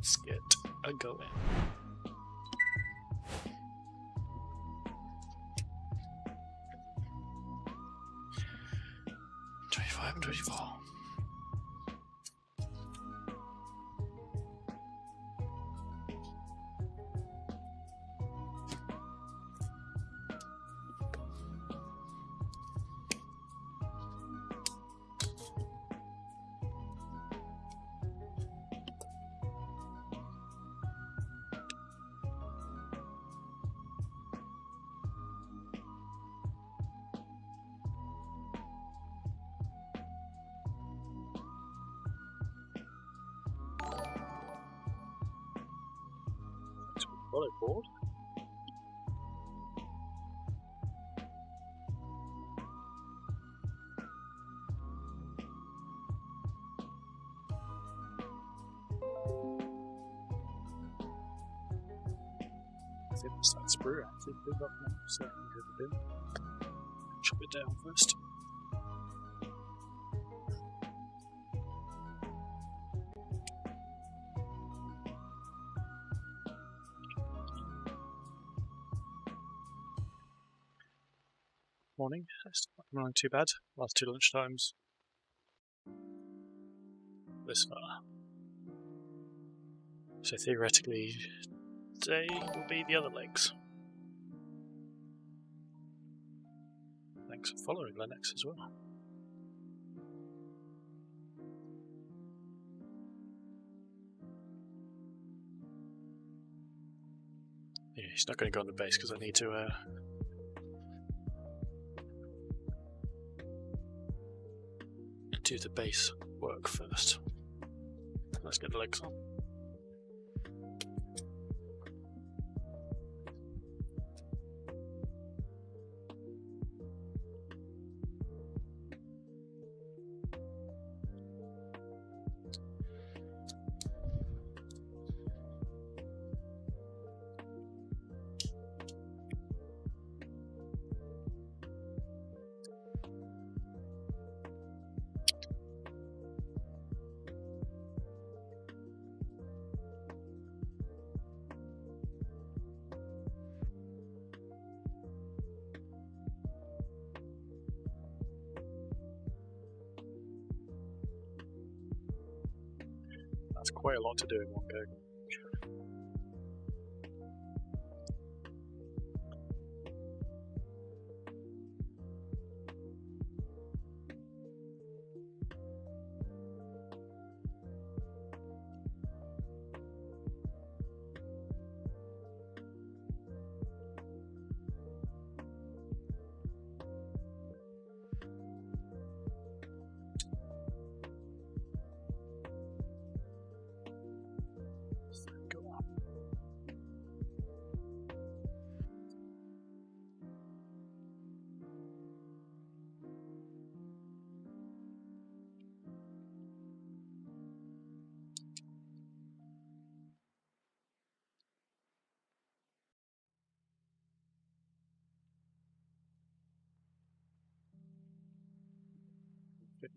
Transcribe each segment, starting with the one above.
let's get a go in. And 24. Board. I think it's that sprue actually big up now, so I can go the bin. Chop it down first. Morning, it's not running too bad. Last 2 lunchtimes this far. So theoretically, today will be the other legs. Thanks for following Lennox as well. Yeah, he's not going to go on the base because I need to do the base work first. Let's get the legs on. That's quite a lot to do in one go.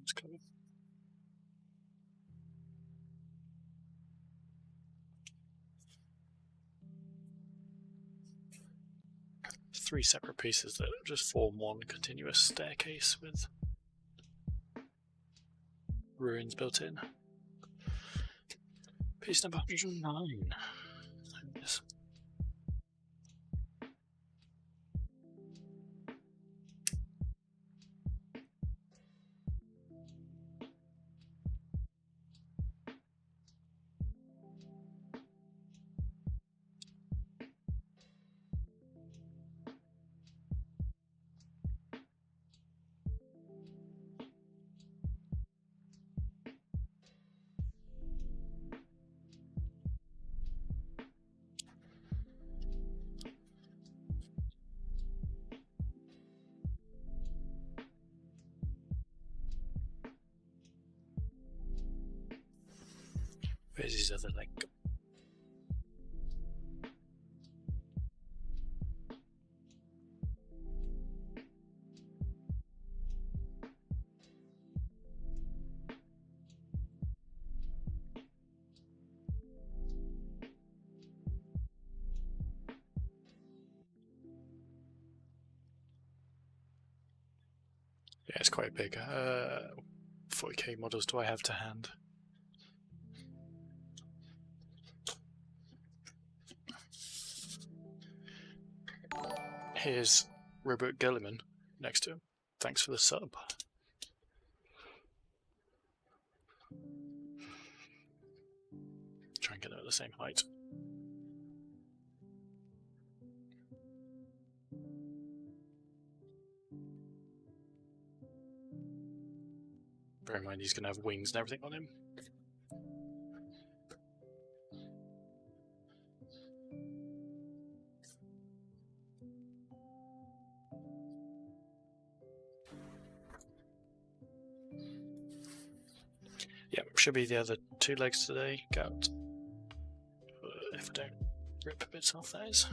It's coming. Three separate pieces that just form one continuous staircase with ruins built in. Piece number 109. Yes. Where's his other leg? Yeah, it's quite big. 40k models do I have to hand? Here's Robert Gelliman next to him. Thanks for the sub. Try and get them at the same height. Bear in mind he's going to have wings and everything on him. Yep, should be the other 2 legs today. Got, if I don't rip bits off those.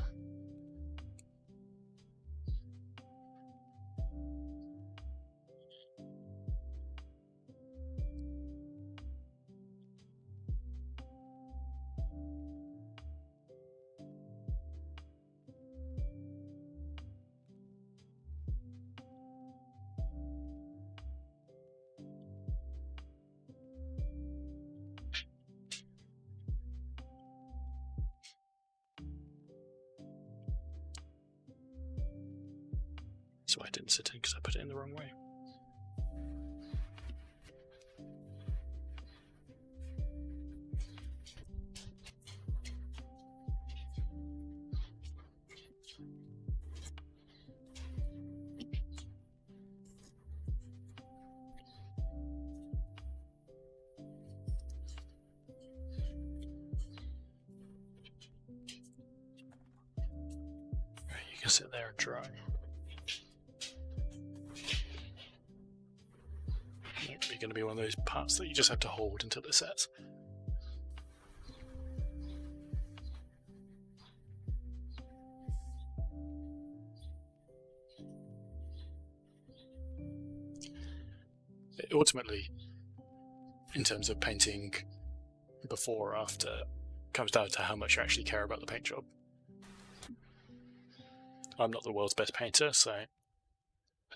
So I didn't sit in because I put it in the wrong way. Right, you can sit there and dry. It's going to be one of those parts that you just have to hold until it sets. It ultimately, in terms of painting before or after, comes down to how much you actually care about the paint job. I'm not the world's best painter, so I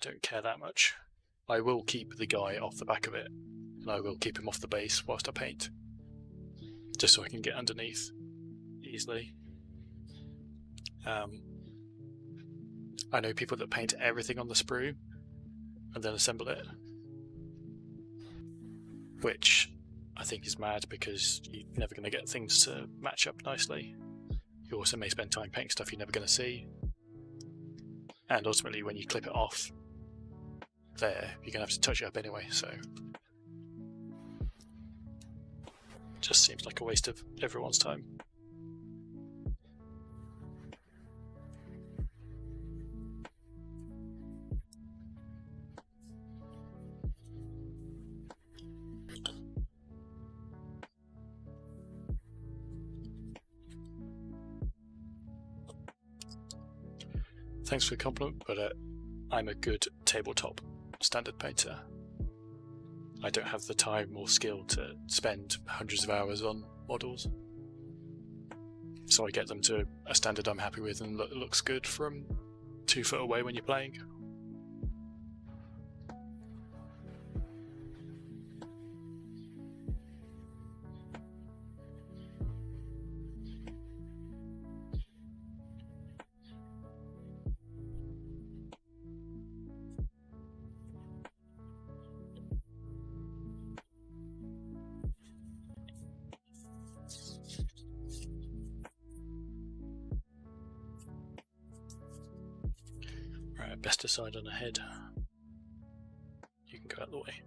don't care that much. I will keep the guy off the back of it, and I will keep him off the base whilst I paint, just so I can get underneath easily. I know people that paint everything on the sprue and then assemble it, which I think is mad because you're never going to get things to match up nicely. You also may spend time painting stuff you're never going to see, and ultimately when you clip it off there, you're going to have to touch it up anyway, so just seems like a waste of everyone's time. Thanks for the compliment, but I'm a good tabletop standard painter. I don't have the time or skill to spend hundreds of hours on models, so I get them to a standard I'm happy with and looks good from 2 foot away when you're playing. Right, best decide on a head. You can go out the way.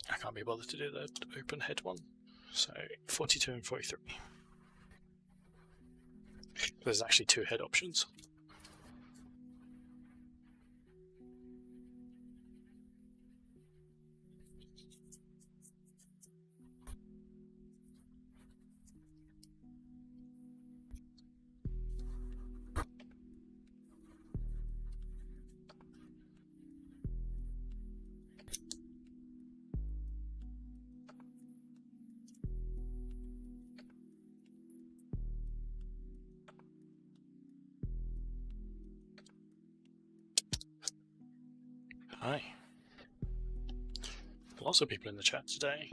I can't be bothered to do the open head one, so 42 and 43. There's actually 2 head options. Hi. Lots of people in the chat today.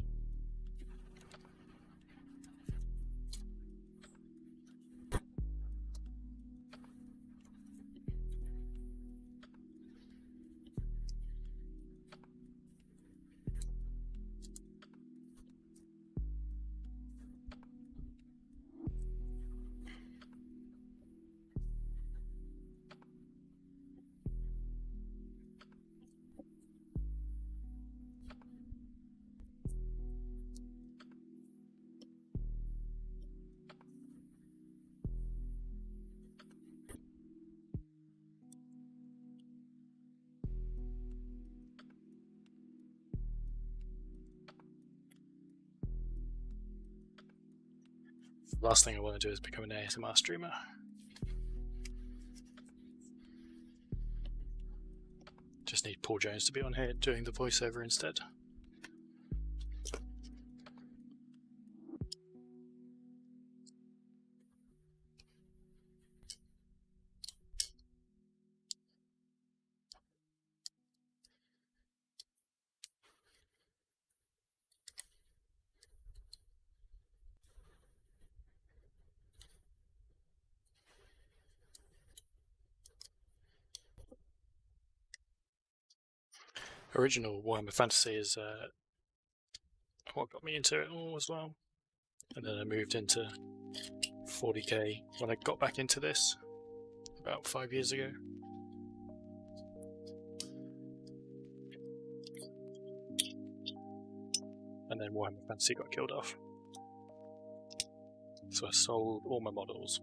The last thing I want to do is become an ASMR streamer. Just need Paul Jones to be on here doing the voiceover instead. Original Warhammer Fantasy is what got me into it all as well, and then I moved into 40k when I got back into this about 5 years ago. And then Warhammer Fantasy got killed off, so I sold all my models,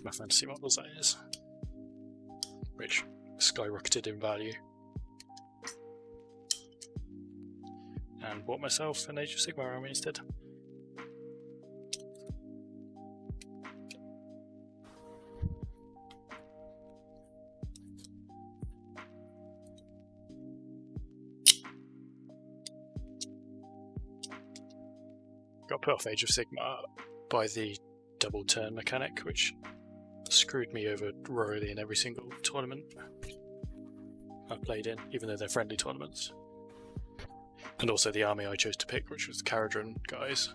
my fantasy models that is, which skyrocketed in value, and bought myself an Age of Sigmar army instead. Got put off Age of Sigmar by the double turn mechanic, which screwed me over royally in every single tournament I've played in, even though they're friendly tournaments. And also the army I chose to pick, which was the Caradron guys,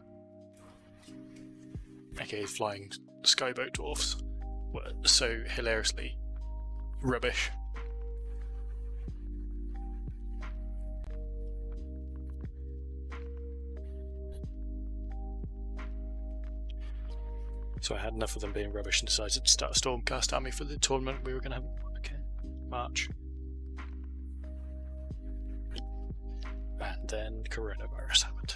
aka flying skyboat dwarfs, were so hilariously rubbish. So I had enough of them being rubbish and decided to start a Stormcast army for the tournament we were going to have in March. And then coronavirus happened.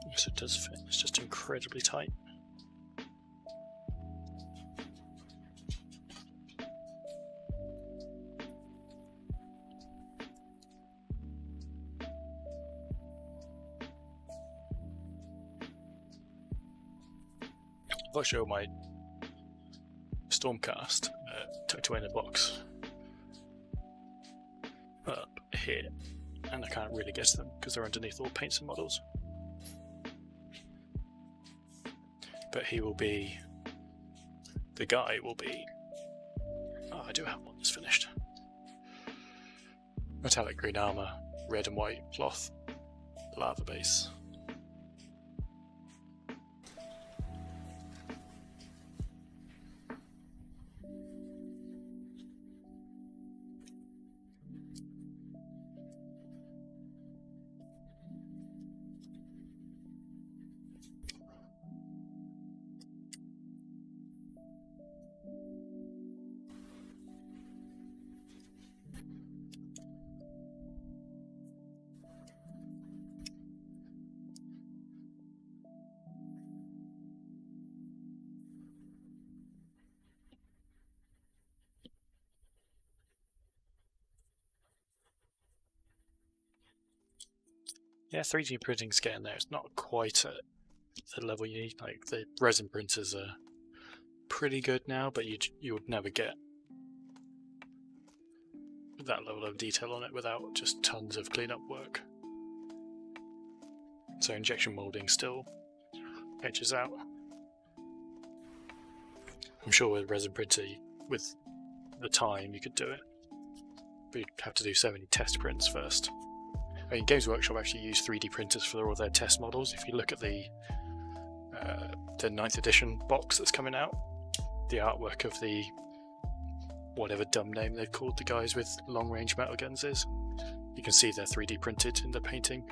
Yes, it does fit. It's just incredibly tight. If I show my Stormcast tucked away in a box up here, and I can't really guess them because they're underneath all paints and models. But he will be, the guy will be, I do have one that's finished. Metallic green armor, red and white cloth, lava base. Yeah, 3D printing's getting there. It's not quite at the level you need. Like, the resin printers are pretty good now, but you would never get that level of detail on it without just tons of cleanup work. So injection molding still edges out. I'm sure with resin printer, with the time, you could do it, but you'd have to do so many test prints first. I mean, Games Workshop actually use 3D printers for all their test models. If you look at the 9th edition box that's coming out, the artwork of the whatever dumb name they've called the guys with long-range metal guns is, you can see they're 3D printed in the painting.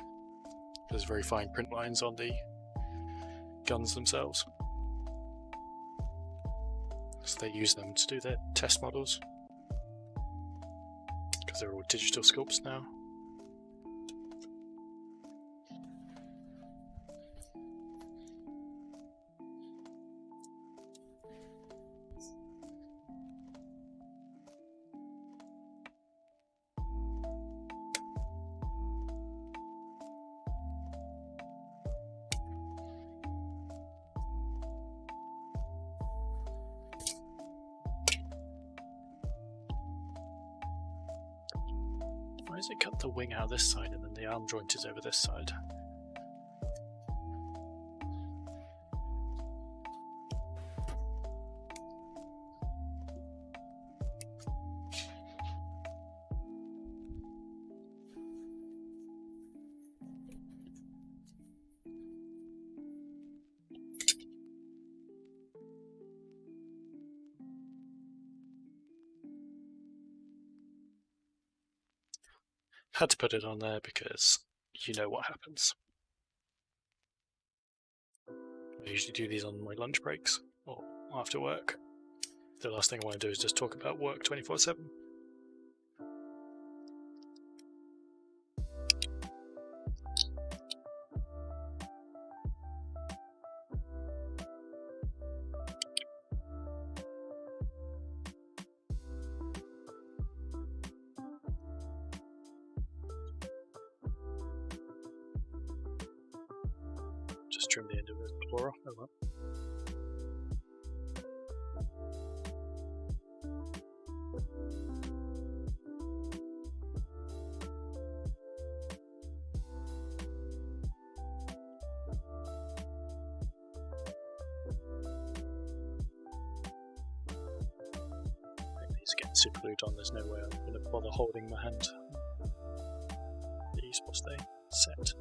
There's very fine print lines on the guns themselves. So they use them to do their test models, because they're all digital sculpts now. Why does it cut the wing out this side and then the arm joint is over this side? Had to put it on there because you know what happens. I usually do these on my lunch breaks or after work. The last thing I want to do is just talk about work 24/7. Just trim the end of the claw off. Oh well. These are getting super glued on. There's no way I'm going to bother holding my hand. These, once they set.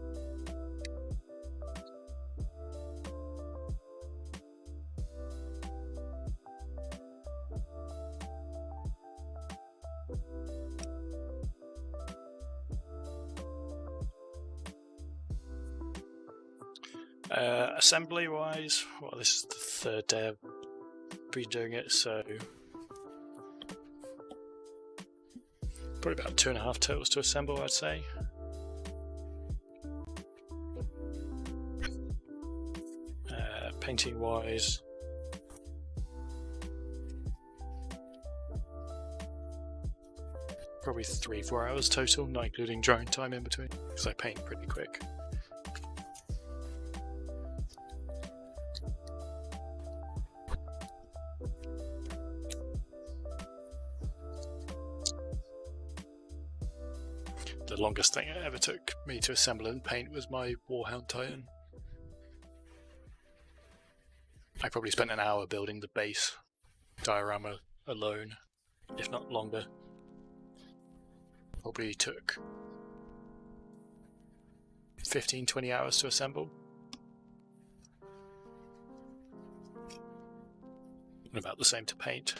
Assembly wise, well, this is the third day I've been doing it, so probably about 2.5 turtles to assemble, I'd say. Painting wise, probably 3-4 hours total, not including drying time in between, because I paint pretty quick. The longest thing it ever took me to assemble and paint was my Warhound Titan. I probably spent an hour building the base diorama alone. if not longer. Probably took 15-20 hours to assemble. And about the same to paint.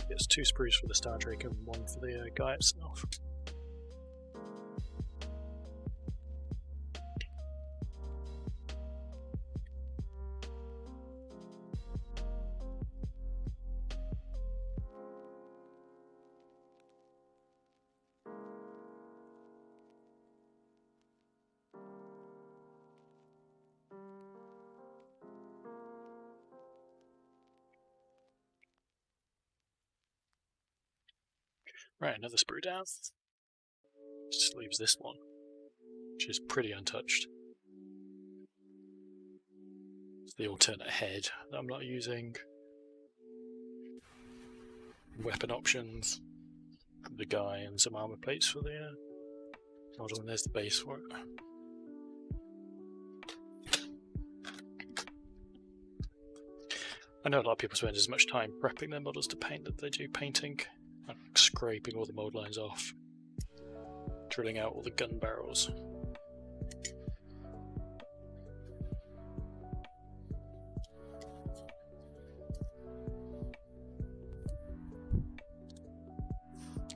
It's 2 sprues for the StarDrake and 1 for the guy itself. Right, another sprue down. Just leaves this one, which is pretty untouched. It's the alternate head that I'm not using. Weapon options, the guy, and some armor plates for the model, and there's the base for it. I know a lot of people spend as much time prepping their models to paint that they do painting. And scraping all the mold lines off, drilling out all the gun barrels.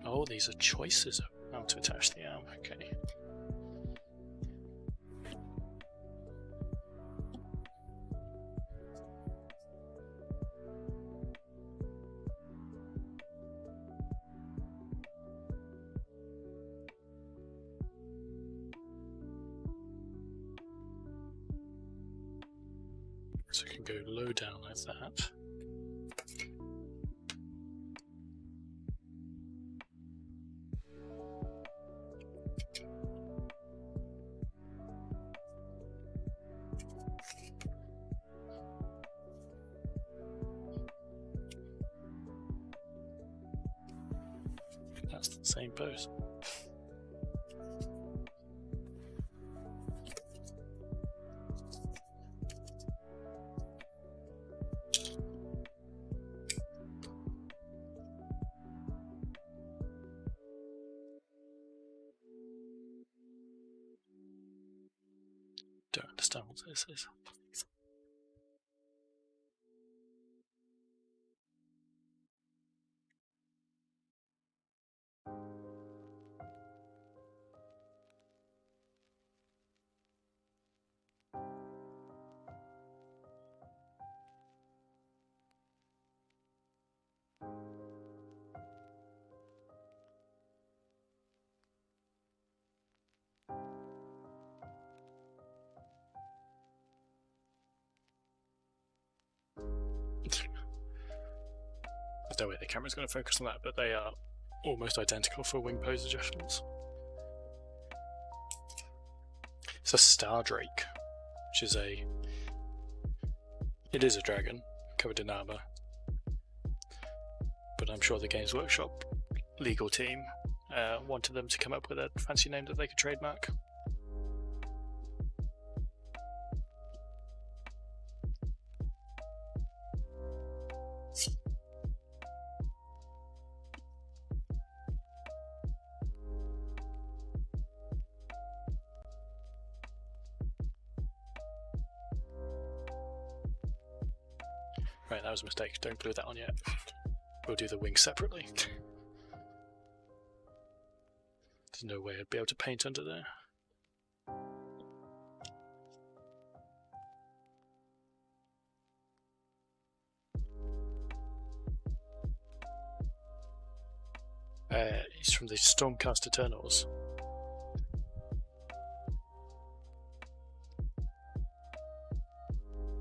Oh, these are choices of how to attach the arm. Okay. So it can go low down like that. That's the same pose. Don't understand what this is. There's no way the camera's going to focus on that, but they are almost identical for wing pose adjustments. It's a StarDrake, which is it is a dragon covered in armor, but I'm sure the Games Workshop legal team wanted them to come up with a fancy name that they could trademark. Right, that was a mistake. Don't glue that on yet. We'll do the wings separately. There's no way I'd be able to paint under there. from the Stormcast Eternals.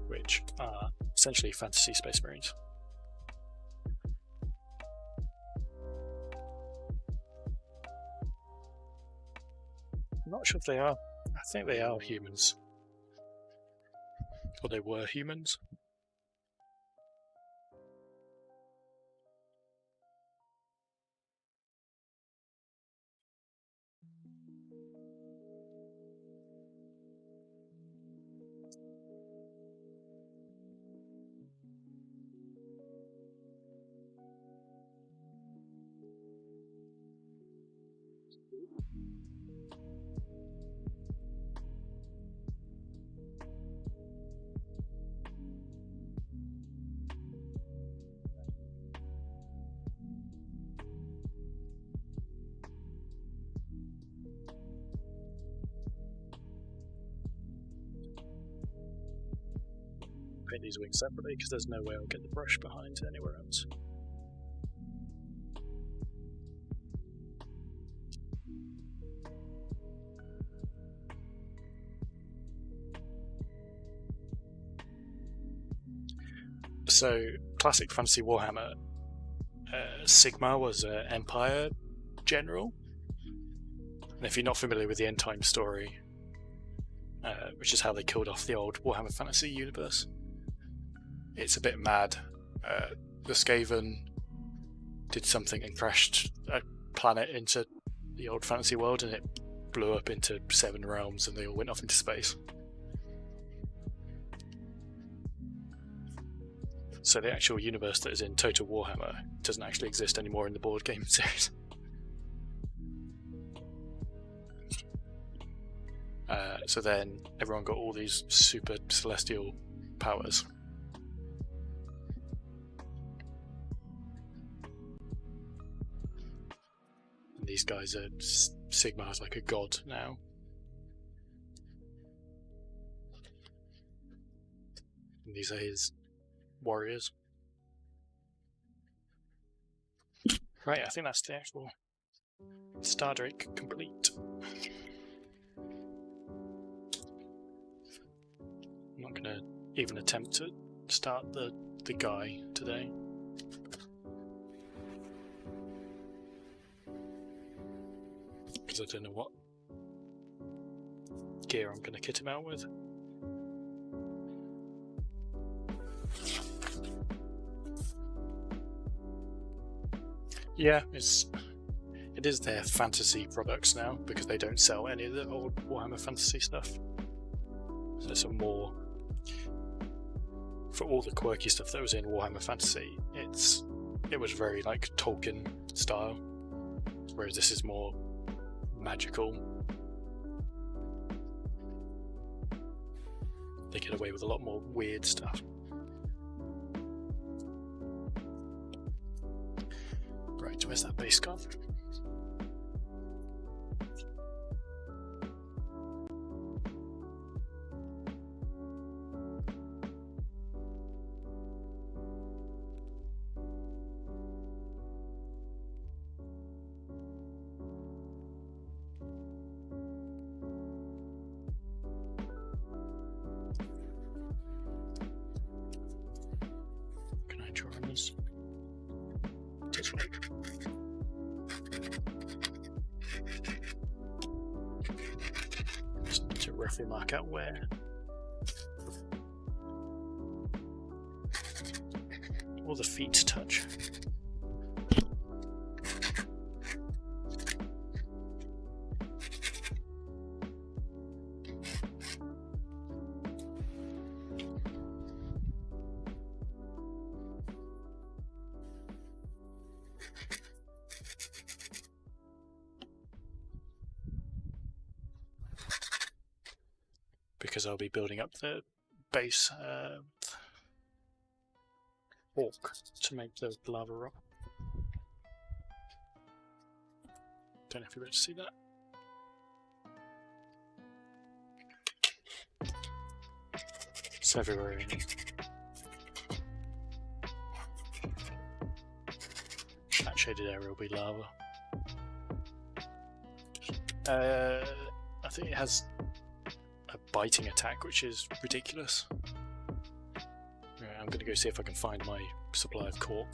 Which are essentially fantasy Space Marines. I'm not sure if they are. I think they are humans. Or they were humans. Paint these wings separately because there's no way I'll get the brush behind anywhere else. So, classic fantasy Warhammer, Sigmar was an Empire general, and if you're not familiar with the End Time story, which is how they killed off the old Warhammer Fantasy universe, it's a bit mad. The Skaven did something and crashed a planet into the old fantasy world, and it blew up into 7 realms, and they all went off into space. So the actual universe that is in Total Warhammer doesn't actually exist anymore in the board game series. So then everyone got all these super celestial powers. And these guys are... Sigmar's like a god now. And these are his warriors. Right, I think that's the actual StarDrake complete. I'm not going to even attempt to start the guy today. Because I don't know what gear I'm going to kit him out with. Yeah, it is their fantasy products now, because they don't sell any of the old Warhammer Fantasy stuff. So there's some more... For all the quirky stuff that was in Warhammer Fantasy, it was very like Tolkien style, whereas this is more magical. They get away with a lot more weird stuff. Right, where's that base gone? Can I draw on this? This way. Just need to roughly mark out where all the feet touch. Because I'll be building up the base orc to make the lava rock. Don't know if you're able to see that. It's everywhere in that shaded area will be lava. I think it has a biting attack, which is ridiculous. Yeah, I'm going to go see if I can find my supply of cork.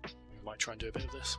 I might try and do a bit of this.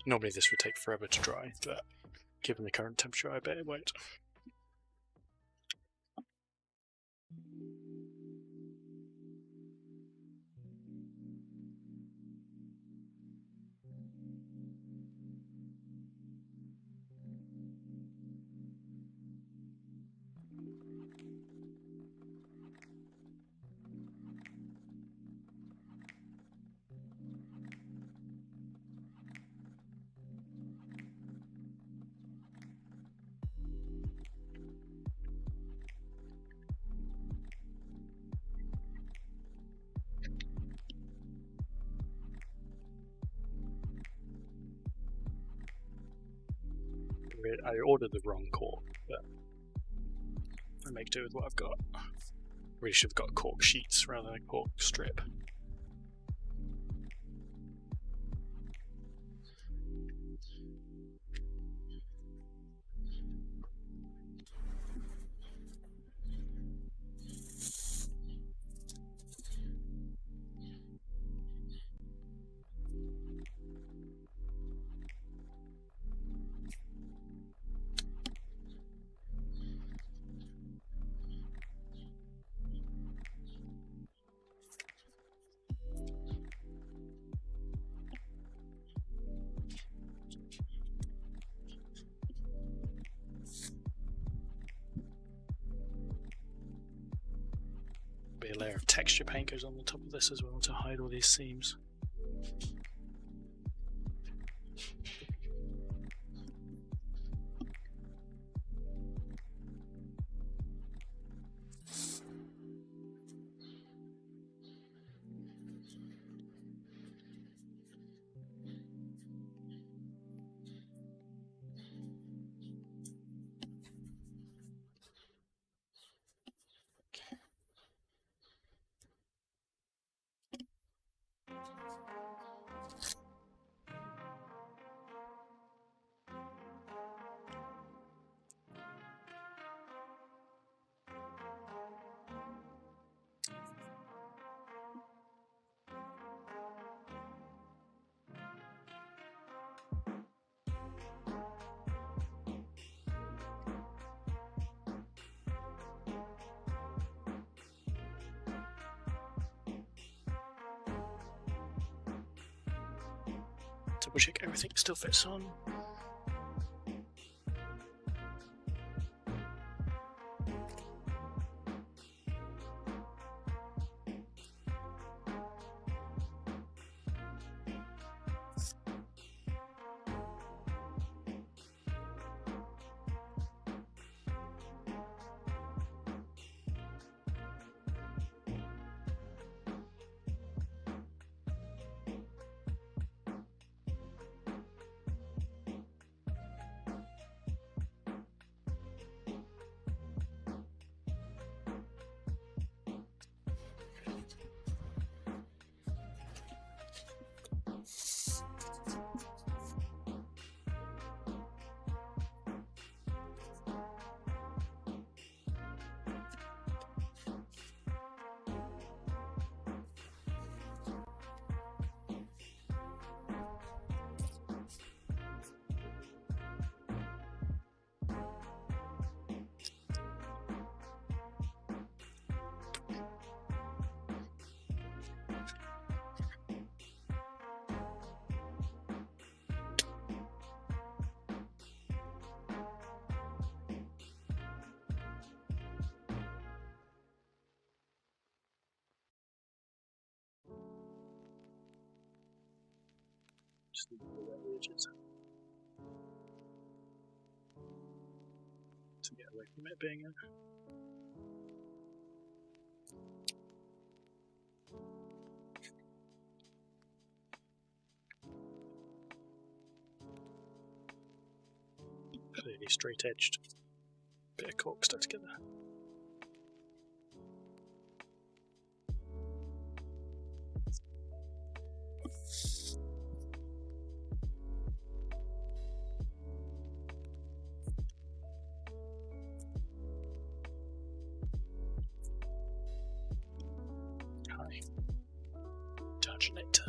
Normally this would take forever to dry, but given the current temperature, I bet it won't. I ordered the wrong cork, but I make do with what I've got. Really should have got cork sheets rather than a cork strip. A layer of texture paint goes on the top of this as well to hide all these seams. Double check everything still fits on. Just need to pull out the edges to get away from it being a clearly straight-edged bit of cork stuck together. Hi. Detonator.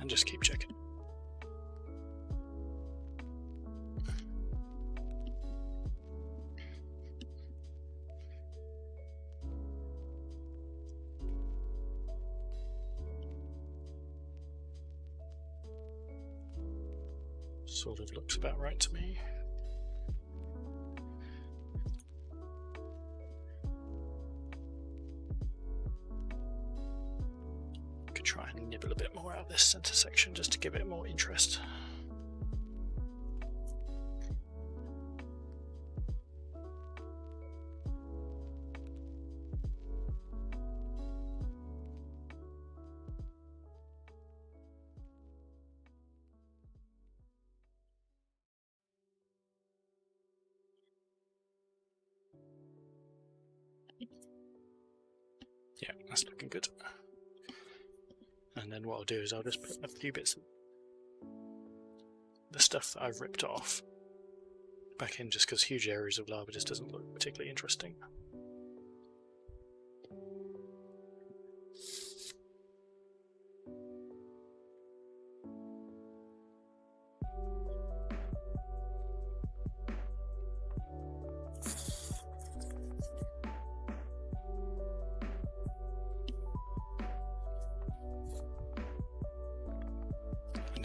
And just keep checking. Sort of looks about right to me. Could try and nibble a bit more out of this center section just to give it more interest. Yeah, that's looking good. And then what I'll do is I'll just put a few bits of the stuff that I've ripped off back in, just because huge areas of lava just doesn't look particularly interesting.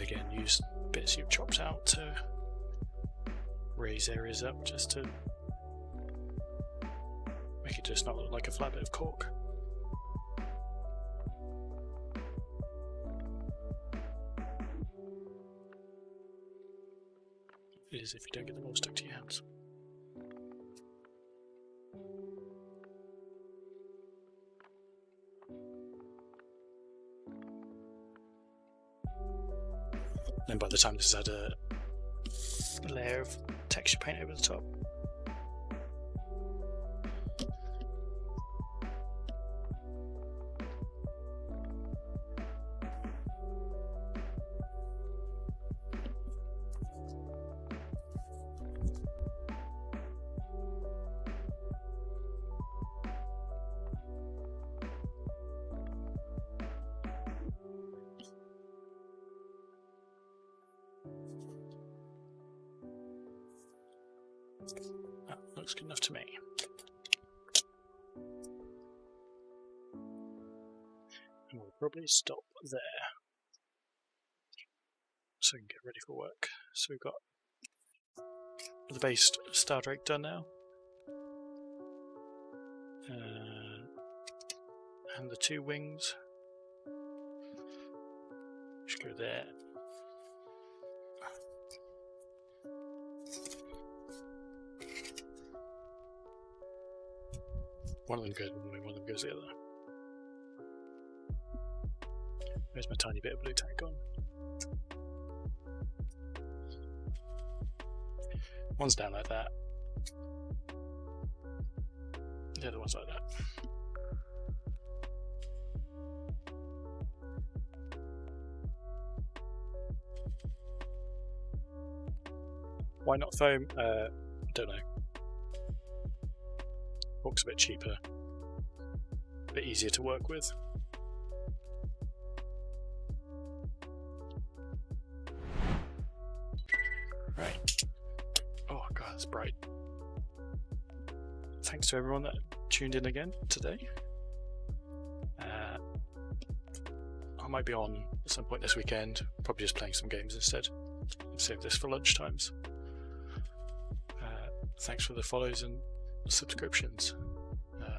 Again, use bits you've chopped out to raise areas up just to make it just not look like a flat bit of cork. It is if you don't get them all stuck to your hands. Then by the time this has had a layer of texture paint over the top, that looks good enough to me. And we'll probably stop there so we can get ready for work. So we've got the base StarDrake done now, and the two wings should go there. One of them goes one way, one of them goes the other. There's my tiny bit of blue tack on. One's down like that. The other one's like that. Why not foam? Don't know. Cork's a bit cheaper, a bit easier to work with. Right. Oh god, it's bright. Thanks to everyone that tuned in again today. might be on at some point this weekend, probably just playing some games instead. Save this for lunchtimes. Thanks for the follows and subscriptions.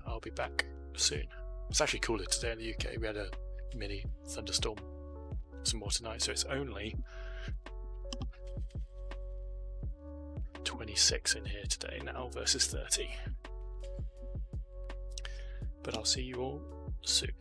I'll be back soon. It's actually cooler today in the UK. We had a mini thunderstorm, some more tonight, so it's only 26 in here today now versus 30. But I'll see you all soon.